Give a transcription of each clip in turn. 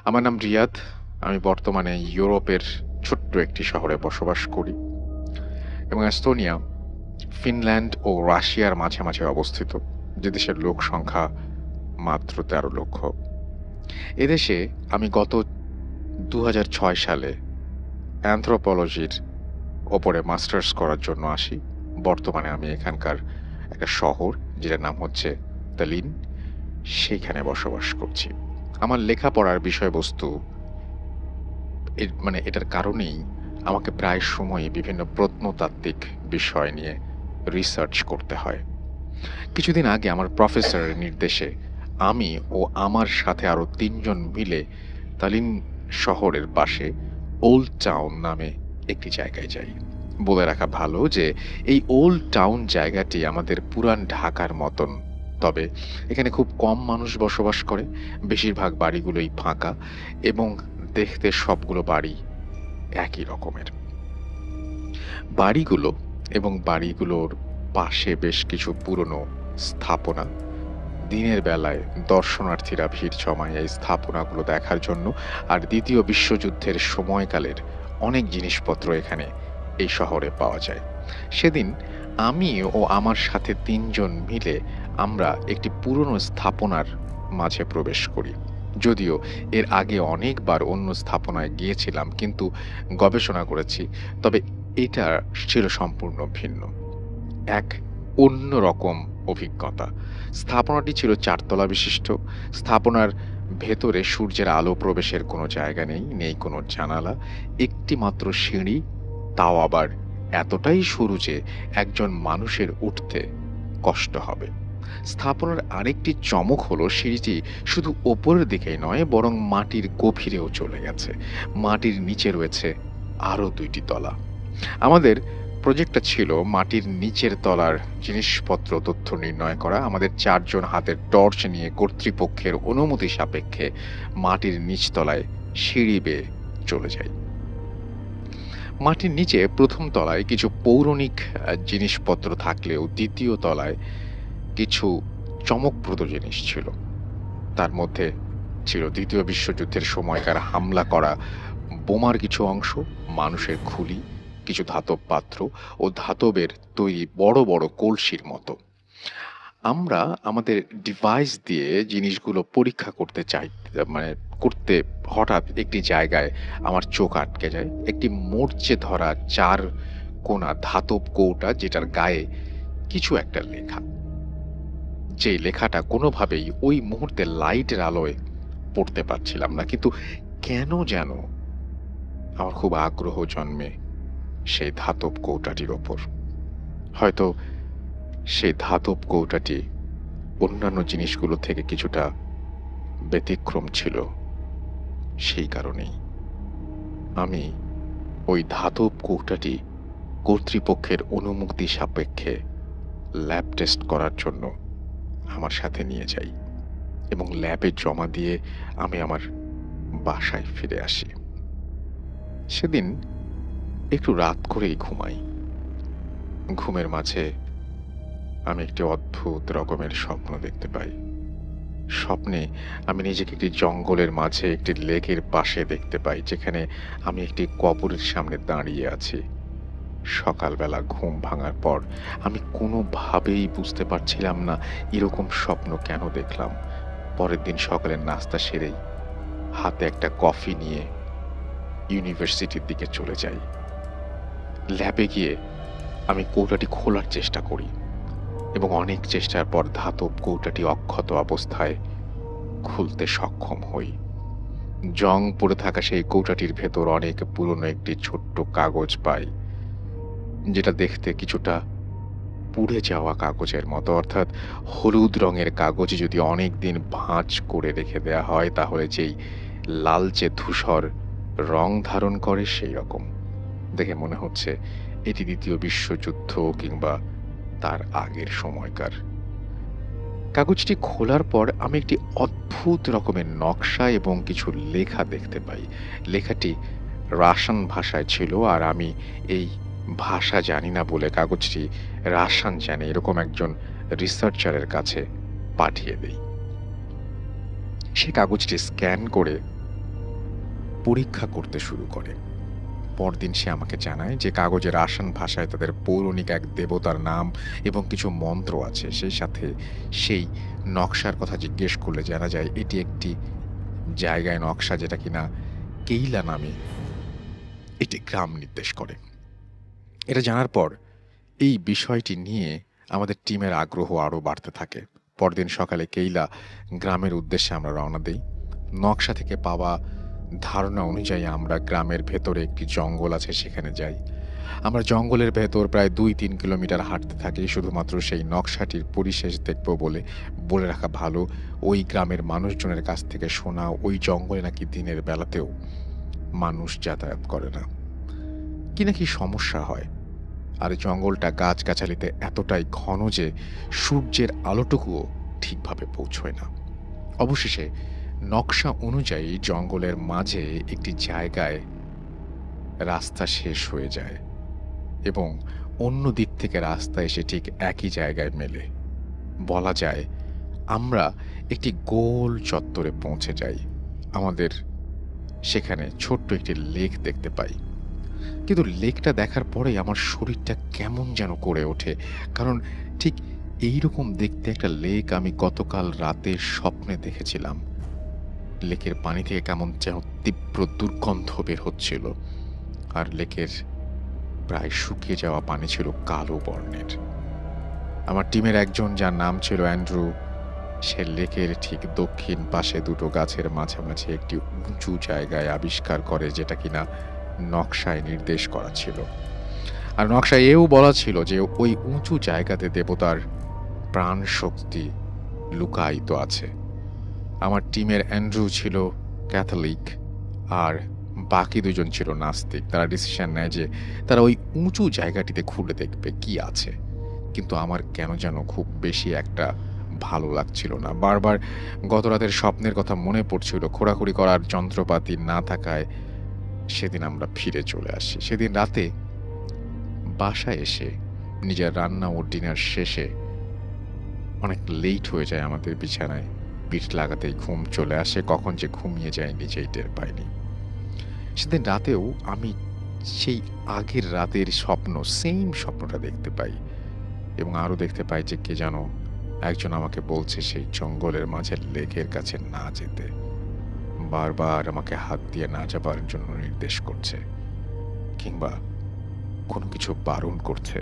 আমার নাম রিয়াদ। আমি বর্তমানে ইউরোপের ছোট্ট একটি শহরে বসবাস করি এবং এস্তোনিয়া, ফিনল্যান্ড ও রাশিয়ার মাঝামাঝি অবস্থিত, যে দেশের লোক সংখ্যা মাত্র ১৩ লক্ষ। এদেশে আমি গত ২০০৬ সালে অ্যানথ্রোপোলজির ওপরে মাস্টার্স করার জন্য আসি। বর্তমানে আমি এখানকার একটা শহর, যেটার নাম হচ্ছে তালিন, সেইখানে বসবাস করছি। আমার লেখাপড়ার বিষয়বস্তু এটার কারণেই আমাকে প্রায় সময়ই বিভিন্ন প্রত্নতাত্ত্বিক বিষয় নিয়ে রিসার্চ করতে হয়। কিছুদিন আগে আমার প্রফেসরের নির্দেশে আমি ও আমার সাথে আরো ৩ জন মিলে তালিন শহরের পাশে ওল্ড টাউন নামে একটি জায়গায় যাই। বলে রাখা ভালো যে এই ওল্ড টাউন জায়গাটি আমাদের পুরান ঢাকার মতন। তবে এখানে খুব কম মানুষ বসবাস করে। বেশিরভাগ বাড়িগুলোই ফাঁকা এবং দেখতে সবগুলো বাড়ি একই রকমের। বাড়িগুলো এবং বাড়িগুলোর পাশে বেশ কিছু পুরনো স্থাপনা। দিনের বেলায় দর্শনার্থীরা ভিড় জমায় এই স্থাপনাগুলো দেখার জন্য। আর দ্বিতীয় বিশ্বযুদ্ধের সময়কালের অনেক জিনিসপত্র এখানে এই শহরে পাওয়া যায়। সেদিন আমি ও আমার সাথে ৩ জন মিলে আমরা একটি পুরনো স্থাপনার মাঝে প্রবেশ করি। যদিও এর আগে অনেকবার অন্য স্থাপনায় গিয়েছিলাম, কিন্তু গবেষণা করেছি। তবে এটা ছিল সম্পূর্ণ ভিন্ন, এক অন্যরকম অভিজ্ঞতা। স্থাপনাটি ছিল ৪ তলা বিশিষ্ট। স্থাপনার ভেতরে সূর্যের আলো প্রবেশের কোনো জায়গা নেই, নেই কোনো জানালা। একটি মাত্র সিঁড়ি, তাও আবার এতটাই সরু যে একজন মানুষের উঠতে কষ্ট হবে। স্থাপনার আরেকটি চমক হলো সিঁড়িটি শুধু ওপরের দিকেই নয়, বরং মাটির গভীরেও চলে গেছে। মাটির নিচে রয়েছে আরো ২টি তলা। আমাদের প্রজেক্টটা ছিল মাটির নিচের তলার জিনিসপত্র তথ্য নির্ণয় করা। আমাদের ৪ জন হাতে টর্চ নিয়ে কর্তৃপক্ষের অনুমতি সাপেক্ষে মাটির নিচতলায় সিঁড়ি বেয়ে চলে যাই। মাটির নিচে প্রথম তলায় কিছু পৌরাণিক জিনিসপত্র থাকলেও দ্বিতীয় তলায় কিছু চমকপ্রদ জিনিস ছিল। তার মধ্যে ছিল দ্বিতীয় বিশ্বযুদ্ধের সময়কার হামলা করা বোমার কিছু অংশ, মানুষের খুলি, কিছু ধাতব পাত্র ও ধাতবের তৈরি বড় বড় কলসির মতো। আমরা আমাদের ডিভাইস দিয়ে জিনিসগুলো পরীক্ষা করতে চাই, মানে করতে হঠাৎ একটি জায়গায় আমার চোখ আটকে যায়। একটি মরচে ধরা ৪ কোনা ধাতব কৌটা, যেটার গায়ে কিছু একটা লেখা। যে লেখাটা কোনোভাবেই ওই মুহূর্তে লাইটের আলোয় পড়তে পারছিলাম না, কিন্তু কেন যেন আমার খুব আগ্রহ জন্মে সেই ধাতব কৌটাটির ওপর। হয়তো সেই ধাতব কৌটাটি অন্যান্য জিনিসগুলো থেকে কিছুটা ব্যতিক্রম ছিল, সেই কারণেই আমি ওই ধাতব কৌটাটি কর্তৃপক্ষের অনুমতি সাপেক্ষে ল্যাব টেস্ট করার জন্য আমার সাথে নিয়ে যাই এবং ল্যাবে জমা দিয়ে আমি আমার বাসায় ফিরে আসি। সেদিন একটু রাত করেই ঘুমাই। ঘুমের মাঝে আমি একটি অদ্ভুত রকমের স্বপ্ন দেখতে পাই। স্বপ্নে আমি নিজেকে একটি জঙ্গলের মাঝে একটি লেকের পাশে দেখতে পাই, যেখানে আমি একটি কবরের সামনে দাঁড়িয়ে আছি। সকালবেলা ঘুম ভাঙার পর আমি কোনোভাবেই বুঝতে পারছিলাম না এরকম স্বপ্ন কেন দেখলাম। পরের দিন সকালের নাস্তা সেরেই হাতে একটা কফি নিয়ে ইউনিভার্সিটির দিকে চলে যাই। ল্যাবে গিয়ে আমি কৌটাটি খোলার চেষ্টা করি এবং অনেক চেষ্টার পর ধাতব কৌটাটি অক্ষত অবস্থায় খুলতে সক্ষম হই। জং পড়ে থাকা সেই কৌটাটির ভেতর অনেক পুরনো একটি ছোট্ট কাগজ পাই, যেটা দেখতে কিছুটা পুড়ে যাওয়া কাগজের মতো। অর্থাৎ হলুদ রঙের কাগজ যদি অনেক দিন ভাঁজ করে রেখে দেয়া হয়, তাহলে যেই লালচে ধূসর রং ধারণ করে সেই রকম। দেখে মনে হচ্ছে এটি দ্বিতীয় বিশ্বযুদ্ধ কিংবা তার আগের সময়কার। কাগজটি খোলার পর আমি একটি অদ্ভুত রকমের নকশা এবং কিছু লেখা দেখতে পাই। লেখাটি রাশিয়ান ভাষায় ছিল, আর আমি এই ভাষা জানি না বলে কাগজটি রাশিয়ান জানে এরকম একজন রিসার্চারের কাছে পাঠিয়ে দেই। সে কাগজটি স্ক্যান করে পরীক্ষা করতে শুরু করে। পরদিন সে আমাকে জানায় যে কাগজের আসান ভাষায় তাদের পৌরাণিক এক দেবতার নাম এবং কিছু মন্ত্র আছে। সেই সাথে সেই নকশার কথা জিজ্ঞেস করলে জানা যায় এটি একটি জায়গায় নকশা যেটা কিনা কেইলা নামে একটি গ্রাম নির্দেশ করে। এটা জানার পর এই বিষয়টি নিয়ে আমাদের টিমের আগ্রহ আরও বাড়তে থাকে। পরদিন সকালে কেইলা গ্রামের উদ্দেশ্যে আমরা রওনা দেই। নকশা থেকে পাওয়া ধারণা অনুযায়ী আমরা গ্রামের ভেতরে একটি জঙ্গল আছে সেখানে যাই। আমরা জঙ্গলের ভেতর প্রায় ২-৩ কিলোমিটার হাঁটতে থাকি শুধুমাত্র সেই নকশাটির পরিশেষ দেখব বলে। বলে রাখা ভালো, ওই গ্রামের মানুষজনের কাছ থেকে শোনা ওই জঙ্গলে নাকি দিনের বেলাতেও মানুষ যাতায়াত করে না। কি নাকি সমস্যা হয়। আর জঙ্গলটা গাছগাছালিতে এতটাই ঘন যে সূর্যের আলোটুকুও ঠিকভাবে পৌঁছয় না। অবশেষে নকশা অনুযায়ী জঙ্গলের মাঝে একটি জায়গায় রাস্তা শেষ হয়ে যায় এবং অন্য দিক থেকে রাস্তা এসে ঠিক একই জায়গায় মেলে। বলা যায় আমরা একটি গোল চত্বরে পৌঁছে যাই। আমাদের সেখানে ছোট্ট একটি লেক দেখতে পাই। কিন্তু লেকটা দেখার পরেই আমার শরীরটা কেমন যেন করে ওঠে। কারণ ঠিক এইরকম দেখতে একটা লেক আমি গতকাল রাতে স্বপ্নে দেখেছিলাম। লেকের পানি থেকে কেমন যেন তীব্র দুর্গন্ধ বের হচ্ছিল। আর লেকের প্রায় শুকিয়ে যাওয়া পানি ছিল কালো বর্ণের। আমার টিমের একজন, যার নাম ছিল অ্যান্ড্রু, সে লেকের ঠিক দক্ষিণ পাশে দুটো গাছের মাঝামাঝি একটি উঁচু জায়গায় আবিষ্কার করে যেটা কিনা নকশায় নির্দেশ করা ছিল। আর নকশায় এও বলা ছিল যে ওই উঁচু জায়গাতে দেবতার প্রাণ শক্তি লুকায়িত আছে। আমার টিমের অ্যান্ড্রু ছিল ক্যাথলিক আর বাকি দুজন ছিল নাস্তিক। তারা ডিসিশন নেয় যে তারা ওই উঁচু জায়গাটিতে খুলে দেখবে কি আছে। কিন্তু আমার কেন যেন খুব বেশি একটা ভালো লাগছিল না। বারবার গত রাতের স্বপ্নের কথা মনে পড়ছিল। খোঁড়াখুড়ি করার যন্ত্রপাতি না থাকায় সেদিন আমরা ফিরে চলে আসি। সেদিন রাতে বাসায় এসে নিজের রান্না ও ডিনার শেষে অনেক লেট হয়ে যায় আমাদের বিছানায়। পিঠ লাগাতেই ঘুম চলে আসে। কখন যে ঘুমিয়ে যায় নিজেই টের পাইনি। সেদিন রাতেও আমি সেই আগের রাতের স্বপ্ন, সেম স্বপ্নটা দেখতে পাই এবং আরও দেখতে পাই যে কে যেন একজন আমাকে বলছে সেই জঙ্গলের মাঝের লেকের কাছে না যেতে। বারবার আমাকে হাত দিয়ে না যাবার জন্য নির্দেশ করছে কিংবা কোনো কিছু বারণ করছে।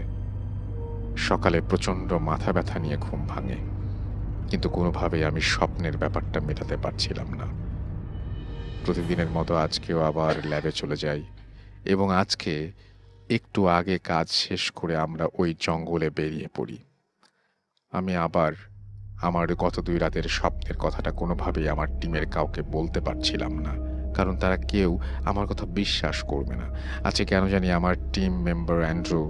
সকালে প্রচণ্ড মাথা ব্যথা নিয়ে ঘুম ভাঙে, কিন্তু কোনোভাবেই আমি স্বপ্নের ব্যাপারটা মেটাতে পারছিলাম না। প্রতিদিনের মতো আজকেও আবার ল্যাবে চলে যাই এবং আজকে একটু আগে কাজ শেষ করে আমরা ওই জঙ্গলে বেরিয়ে পড়ি। আমি আবার আমার গত ২ রাতের স্বপ্নের কথাটা কোনোভাবেই আমার টিমের কাউকে বলতে পারছিলাম না, কারণ তারা কেউ আমার কথা বিশ্বাস করবে না। আজকে কেন জানি আমার টিম মেম্বার অ্যান্ড্রু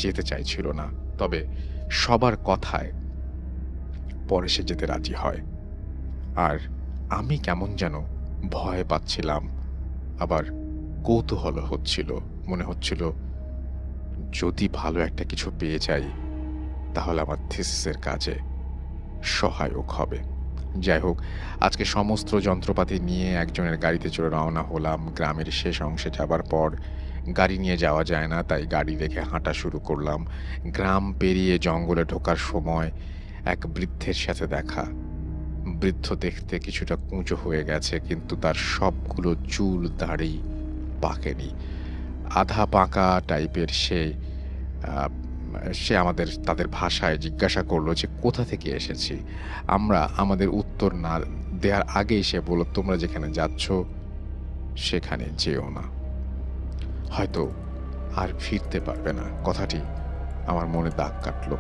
যেতে চাইছিল না, তবে সবার কথায় পরে সে যেতে রাজি হয়। আর আমি কেমন যেন ভয় পাচ্ছিলাম, আবার কৌতূহল হচ্ছিল। মনে হচ্ছিল যদি ভালো একটা কিছু পেয়ে যাই তাহলে আমার থিসিসের কাজে সহায়ক হবে। যাই হোক, আজকে সমস্ত যন্ত্রপাতি নিয়ে একজনের গাড়িতে চড়ে রওনা হলাম। গ্রামের শেষ অংশে যাবার পর গাড়ি নিয়ে যাওয়া যায় না, তাই গাড়ি রেখে হাঁটা শুরু করলাম। গ্রাম পেরিয়ে জঙ্গলে ঢোকার সময় এক বৃদ্ধের সাথে দেখা। বৃদ্ধ দেখতে কিছুটা কুঁচো হয়ে গেছে, কিন্তু তার সবগুলো চুল দাড়ি পাকেনি। আধা পাকা টাইপের সে। আহ, সে তাদের ভাষায় জিজ্ঞাসা করলো যে কোথা থেকে এসেছি। আমরা আমাদের উত্তর না দেওয়ার আগেই সে বলল, তোমরা যেখানে যাচ্ছ সেখানে যেও না, হয়তো আর ফিরতে পারবে না। কথাটি আমার মনে দাগ কাটলো।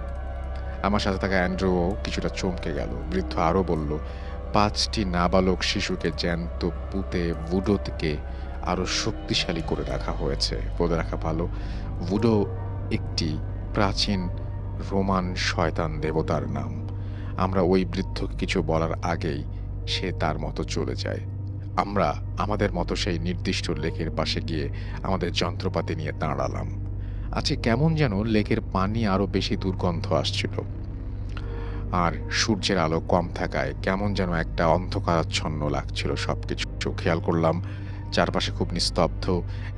আমার সাথে থাকা অ্যান্ড্রুও কিছুটা চমকে গেল। বৃদ্ধ আরও বলল, ৫টি নাবালক শিশুকে জ্যান্ত পুঁতে ভুডোকে আরও শক্তিশালী করে রাখা হয়েছে। বলে রাখা ভালো, ভুডো একটি প্রাচীন রোমান শয়তান দেবতার নাম। আমরা ওই বৃদ্ধকে কিছু বলার আগেই সে তার মতো চলে যায়। আমরা আমাদের মতো সেই নির্দিষ্ট লেকের পাশে গিয়ে আমাদের যন্ত্রপাতি নিয়ে দাঁড়ালাম। আজকে কেমন যেন লেকের পানি আরও বেশি দুর্গন্ধ আসছিল, আর সূর্যের আলো কম থাকায় কেমন যেন একটা অন্ধকারাচ্ছন্ন লাগছিল সবকিছু। খেয়াল করলাম চারপাশে খুব নিস্তব্ধ,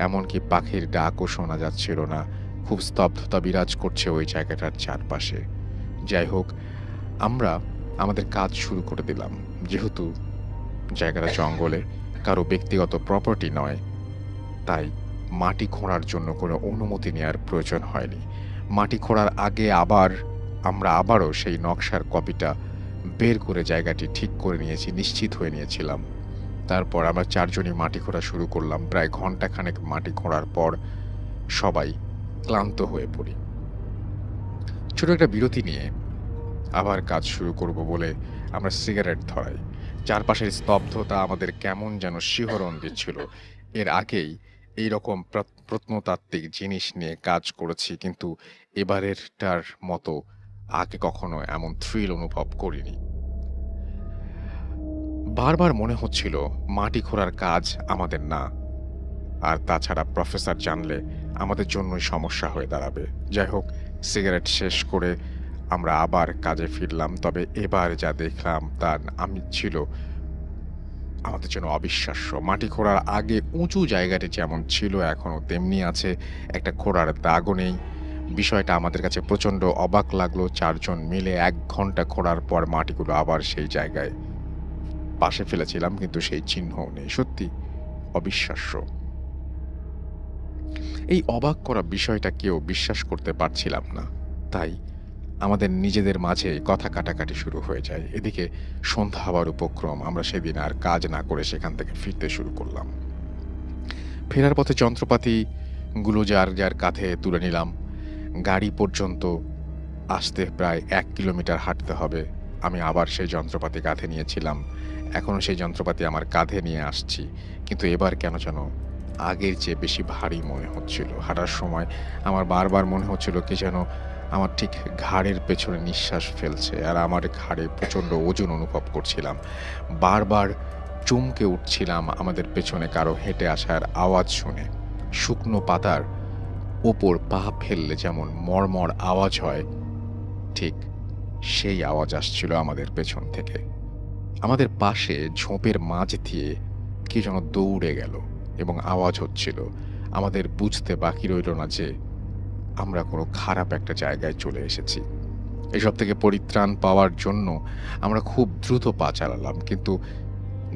এমনকি পাখির ডাকও শোনা যাচ্ছিল না। খুব স্তব্ধতা বিরাজ করছে ওই জায়গাটার চারপাশে। যাই হোক, আমরা আমাদের কাজ শুরু করে দিলাম। যেহেতু জায়গাটা জঙ্গলে, কারো ব্যক্তিগত প্রপার্টি নয়, তাই মাটি খোঁড়ার জন্য কোনো অনুমতি নেওয়ার প্রয়োজন হয়নি। মাটি খোঁড়ার আগে আমরা আবারও সেই নকশার কপিটা বের করে জায়গাটি ঠিক করে নিয়েছি, নিশ্চিত হয়ে নিয়েছিলাম। তারপর আমরা চারজনই মাটি খোঁড়া শুরু করলাম। প্রায় ঘন্টাখানেক মাটি খোঁড়ার পর সবাই ক্লান্ত হয়ে পড়ি। ছোট একটা বিরতি নিয়ে আবার কাজ শুরু করব বলে আমরা সিগারেট ধরাই। চারপাশের স্তব্ধতা আমাদের কেমন যেন শিহরণ দিচ্ছিল। এর আগেই এইরকম প্রত্নতাত্ত্বিক জিনিস নিয়ে কাজ করেছি, কিন্তু এবারেরটার মতো আগে কখনো এমন থ্রিল অনুভব করিনি। বারবার মনে হচ্ছিল মাটি খোঁড়ার কাজ আমাদের না, আর তাছাড়া প্রফেসর জানলে আমাদের জন্যই সমস্যা হয়ে দাঁড়াবে। যাই হোক, সিগারেট শেষ করে আমরা আবার কাজে ফিরলাম। তবে এবার যা দেখলাম তা আমি ছিল আমাদের জন্য অবিশ্বাস্য। মাটি খোঁড়ার আগে উঁচু জায়গাটি যেমন ছিল এখনও তেমনি আছে, একটা খোঁড়ার দাগও নেই। বিষয়টা আমাদের কাছে প্রচণ্ড অবাক লাগলো। চারজন মিলে 1 ঘন্টা খোঁড়ার পর মাটিগুলো আবার সেই জায়গায় পাশে ফেলেছিলাম, কিন্তু সেই চিহ্নও নেই। সত্যি অবিশ্বাস্য। এই অবাক করা বিষয়টা কেউ বিশ্বাস করতে পারছিলাম না। তাই আমাদের নিজেদের মাঝে কথা কাটাকাটি শুরু হয়ে যায়। এদিকে সন্ধ্যা হওয়ার উপক্রম। আমরা সেদিন আর কাজ না করে সেখান থেকে ফিরতে শুরু করলাম। ফেরার পথে যন্ত্রপাতিগুলো যার যার কাঁধে তুলে নিলাম। গাড়ি পর্যন্ত আসতে প্রায় 1 কিলোমিটার হাঁটতে হবে। আমি আবার সেই যন্ত্রপাতি কাঁধে নিয়েছিলাম। এখনও সেই যন্ত্রপাতি আমার কাঁধে নিয়ে আসছি, কিন্তু এবার কেন যেন আগের চেয়ে বেশি ভারী মনে হচ্ছিল। হাঁটার সময় আমার বারবার মনে হচ্ছিল কে যেন আমার ঠিক ঘাড়ের পেছনে নিঃশ্বাস ফেলছে, আর আমার ঘাড়ে প্রচণ্ড ওজন অনুভব করছিলাম। বারবার চমকে উঠছিলাম আমাদের পেছনে কারো হেঁটে আসার আওয়াজ শুনে। শুকনো পাতার ওপর পা ফেললে যেমন মড়মড় আওয়াজ হয়, ঠিক সেই আওয়াজ আসছিল আমাদের পেছন থেকে। আমাদের পাশে ঝোপের মাঝ দিয়ে কে যেন দৌড়ে গেল এবং আওয়াজ হচ্ছিল। আমাদের বুঝতে বাকি রইল না যে আমরা কোনো খারাপ একটা জায়গায় চলে এসেছি। এসব থেকে পরিত্রাণ পাওয়ার জন্য আমরা খুব দ্রুত পা চালালাম, কিন্তু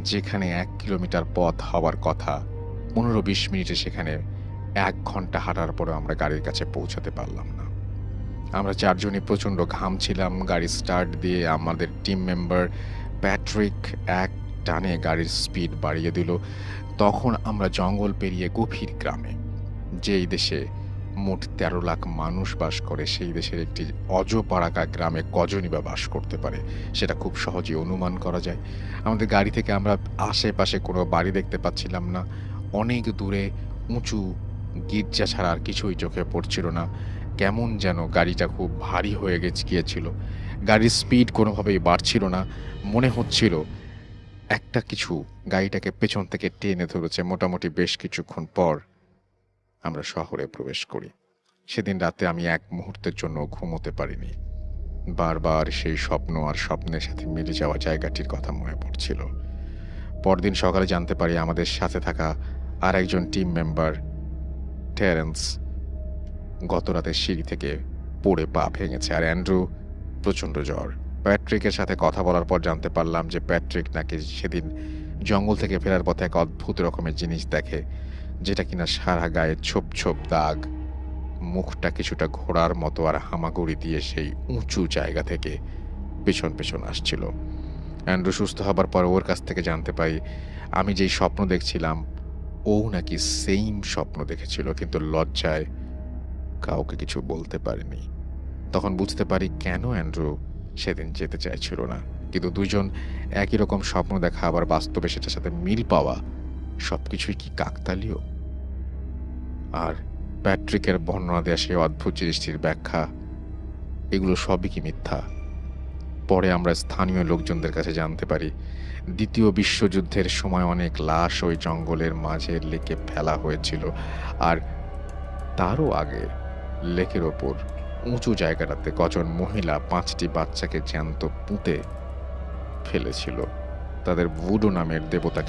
যেখানে 1 কিলোমিটার পথ হওয়ার কথা 15-20 মিনিটে সেখানে 1 ঘন্টা হাঁটার পরে আমরা গাড়ির কাছে পৌঁছাতে পারলাম না। আমরা চারজনই প্রচণ্ড ঘামছিলাম। গাড়ি স্টার্ট দিয়ে আমাদের টিম মেম্বার প্যাট্রিক এক টানে গাড়ির স্পিড বাড়িয়ে দিল। তখন আমরা জঙ্গল পেরিয়ে গভীর গ্রামে, যেই দেশে মোট 13 লাখ মানুষ বাস করে, সেই দেশের একটি অজপাড়াকা গ্রামে কজনই বা বাস করতে পারে সেটা খুব সহজেই অনুমান করা যায়। আমাদের গাড়ি থেকে আমরা আশেপাশে কোনো বাড়ি দেখতে পাচ্ছিলাম না। অনেক দূরে উঁচু গির্জা ছাড়া আর কিছুই চোখে পড়ছিল না। কেমন যেন গাড়িটা খুব ভারী হয়ে গিয়েছিল। গাড়ির স্পিড কোনোভাবেই বাড়ছিল না। মনে হচ্ছিল একটা কিছু গাড়িটাকে পেছন থেকে টেনে ধরেছে। মোটামুটি বেশ কিছুক্ষণ পর আমরা শহরে প্রবেশ করি। সেদিন রাতে আমি এক মুহূর্তের জন্য ঘুমোতে পারিনি। বারবার সেই স্বপ্ন আর স্বপ্নের সাথে মিলে যাওয়া জায়গাটির কথা মনে পড়ছিল। পরদিন সকালে জানতে পারি আমাদের সাথে থাকা আর একজন টিম মেম্বার টেরেন্স গত রাতে সিঁড়ি থেকে পড়ে পা ভেঙেছে, আর অ্যান্ড্রু প্রচণ্ড জ্বর। প্যাট্রিকের সাথে কথা বলার পর জানতে পারলাম যে প্যাট্রিক নাকি সেদিন জঙ্গল থেকে ফেরার পথে এক অদ্ভুত রকমের জিনিস দেখে, যেটা কিনা সারা গায়ে ছোপ ছোপ দাগ, মুখটা কিছুটা ঘোড়ার মতো, আর হামাগুড়ি দিয়ে সেই উঁচু জায়গা থেকে পেছন পেছন আসছিল। অ্যান্ড্রু সুস্থ হবার পর ওর কাছ থেকে জানতে পারি আমি যেই স্বপ্ন দেখছিলাম ও নাকি সেম স্বপ্ন দেখেছিল, কিন্তু লজ্জায় কাউকে কিছু বলতে পারিনি। তখন বুঝতে পারি কেন অ্যান্ড্রু সেদিন যেতে চাইছিল না। কিন্তু দুজন একই রকম স্বপ্ন দেখা আবার বাস্তবে সেটার সাথে মিল পাওয়া, সবকিছুই কি কাকতালীয়? আর প্যাট্রিকের বর্ণনা দেওয়া সেই অদ্ভুত জিনিসটির ব্যাখ্যা, এগুলো সবই কি মিথ্যা? পরে আমরা স্থানীয় লোকজনদের কাছে জানতে পারি দ্বিতীয় বিশ্বযুদ্ধের সময় অনেক লাশ ওই জঙ্গলের মাঝে লেকে ফেলা হয়েছিল, আর তারও আগে লেকের ওপর উঁচু জায়গাটাতে কজন মহিলা 5টি বাচ্চাকে জ্যান্ত পুঁতে ফেলেছিল তাদের ভুডো নামের দেবতাকে